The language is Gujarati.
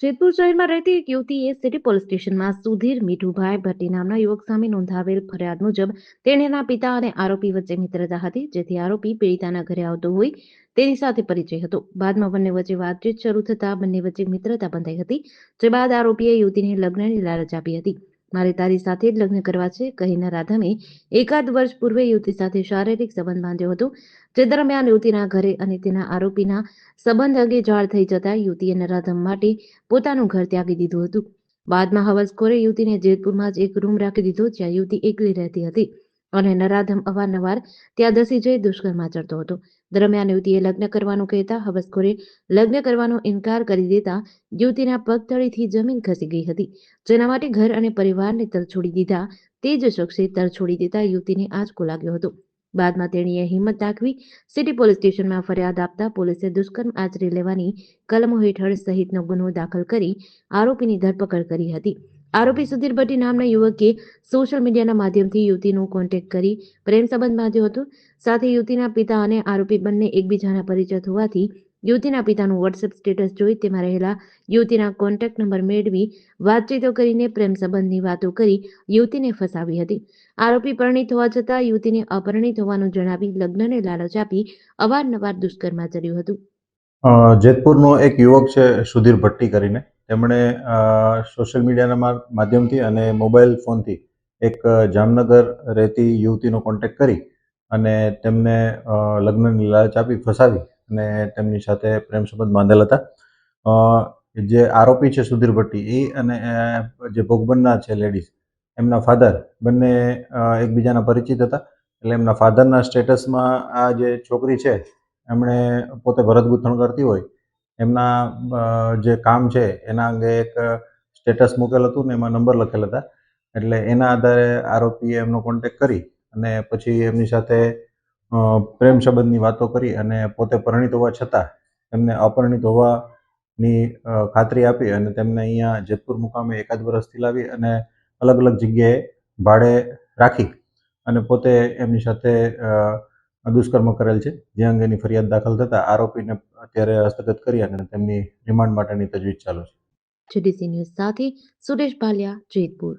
જેતપુર શહેરમાં રહેતી એક યુવતીએ સિટી પોલીસ સ્ટેશનમાં સુધીર મીઠુભાઈ ભટ્ટી નામના યુવક સામે નોંધાવેલ ફરિયાદ મુજબ તેણીના પિતા અને આરોપી વચ્ચે મિત્રતા હતી, જેથી આરોપી પીડિતાના ઘરે આવતો હોય તેની સાથે પરિચય હતો. બાદમાં બંને વચ્ચે વાતચીત શરૂ થતા બંને વચ્ચે મિત્રતા બંધાઈ હતી. જે બાદ આરોપીએ યુવતીને લગ્નની લાલચ આપી હતી. મારે તારી સાથે જ લગ્ન કરવા છે કહી નરાધમે એકાદ વર્ષ પૂર્વે યુવતી સાથે શારીરિક સંબંધ બાંધ્યો હતો. જે દરમિયાન યુવતીના ઘરે અને તેના આરોપીના સંબંધ અંગે જાણ થઈ જતા યુવતીએ નરાધમ માટે પોતાનું ઘર ત્યાગી દીધું હતું. બાદમાં હવસખોરે યુવતીને જેતપુરમાં જ એક રૂમ રાખી દીધો, જ્યાં યુવતી એકલી રહેતી હતી અને નરાધમ અવારનવાર ત્યાં ધસી જઈ દુષ્કર્મ આચરતો હતો. દરમિયાન યુવતીએ લગ્ન કરવાનું કહેતા હવસખોરે લગ્ન કરવાનો ઇનકાર કરી દેતા યુવતીના પગતળીથી જમીન ખસી ગઈ હતી, જેના માટે ઘર અને પરિવારને તરછોડી દીધા. તે જ શખ્સે તરછોડી દેતા યુવતીને આંચકો લાગ્યો હતો. બાદમાં તેણીએ હિંમત દાખવી સિટી પોલીસ સ્ટેશનમાં ફરિયાદ આપતા પોલીસે દુષ્કર્મ આચરી લેવાની કલમો હેઠળ સહિતનો ગુનો દાખલ કરી આરોપીની ધરપકડ કરી હતી. આરોપી સુધીર ભટ્ટી નામના યુવકે સોશિયલ મીડિયાના માધ્યમથી યુવતીનો કોન્ટેક્ટ કરી પ્રેમ સંબંધ બાંધ્યો હતો. સાથે યુવતીના પિતા અને આરોપી બંને એકબીજાના પરિચિત હોવાથી યુવતીના પિતાનું વોટ્સએપ સ્ટેટસ જોઈ તેમાં રહેલા યુવતીના કોન્ટેક્ટ નંબર મેળવી વાતચીતો કરીને પ્રેમ સંબંધની વાતો કરી યુવતીને ફસાવી હતી. આરોપી પરિણીત હોવા છતાં યુવતીને અપરિણીત હોવાનું જણાવી લગ્નને લાલચ આપી અવારનવાર દુષ્કર્મ આચર્યું હતું. જેતપુરનો એક યુવક છે સુધીર ભટ્ટી કરીને. તેમણે સોશિયલ મીડિયાના માધ્યમથી અને મોબાઈલ ફોનથી એક જામનગર રહેતી યુવતીનો કોન્ટેક્ટ કરી અને તેમને લગ્નની લાલચ આપી ફસાવી અને તેમની સાથે પ્રેમ સંબંધ બાંધેલ હતા. જે આરોપી છે સુધીર ભટ્ટી એ અને જે ભોગ બનનાર છે લેડીઝ, એમના ફાધર બંને એકબીજાના પરિચિત હતા. એટલે એમના ફાધરના સ્ટેટસમાં આ જે છોકરી છે એમણે પોતે ભરત ગૂંથણ કરતી હોય એમના જે કામ છે એના અંગે એક સ્ટેટસ મૂકેલ હતું ને એમાં નંબર લખેલ હતા. એટલે એના આધારે આરોપીએ એમનો કોન્ટેક્ટ કરી અને પછી એમની સાથે પ્રેમ સંબંધની વાતો કરી અને પોતે પરિણીત હોવા છતાં એમને અપરિણીત હોવાની ખાતરી આપી અને તેમને અહીંયા જેતપુર મુકામે એકાદ વર્ષથી લાવી અને અલગ અલગ જગ્યાએ ભાડે રાખી અને પોતે એમની સાથે દુષ્કર્મ કરેલ છે. જે અંગેની ફરિયાદ દાખલ થતા આરોપીને અત્યારે હસ્તગત કરી અને તેમની રિમાન્ડ માટેની તજવીજ ચાલુ છે. જીડીસી ન્યૂઝ સાથે સુરેશ ભાલિયા, જેતપુર.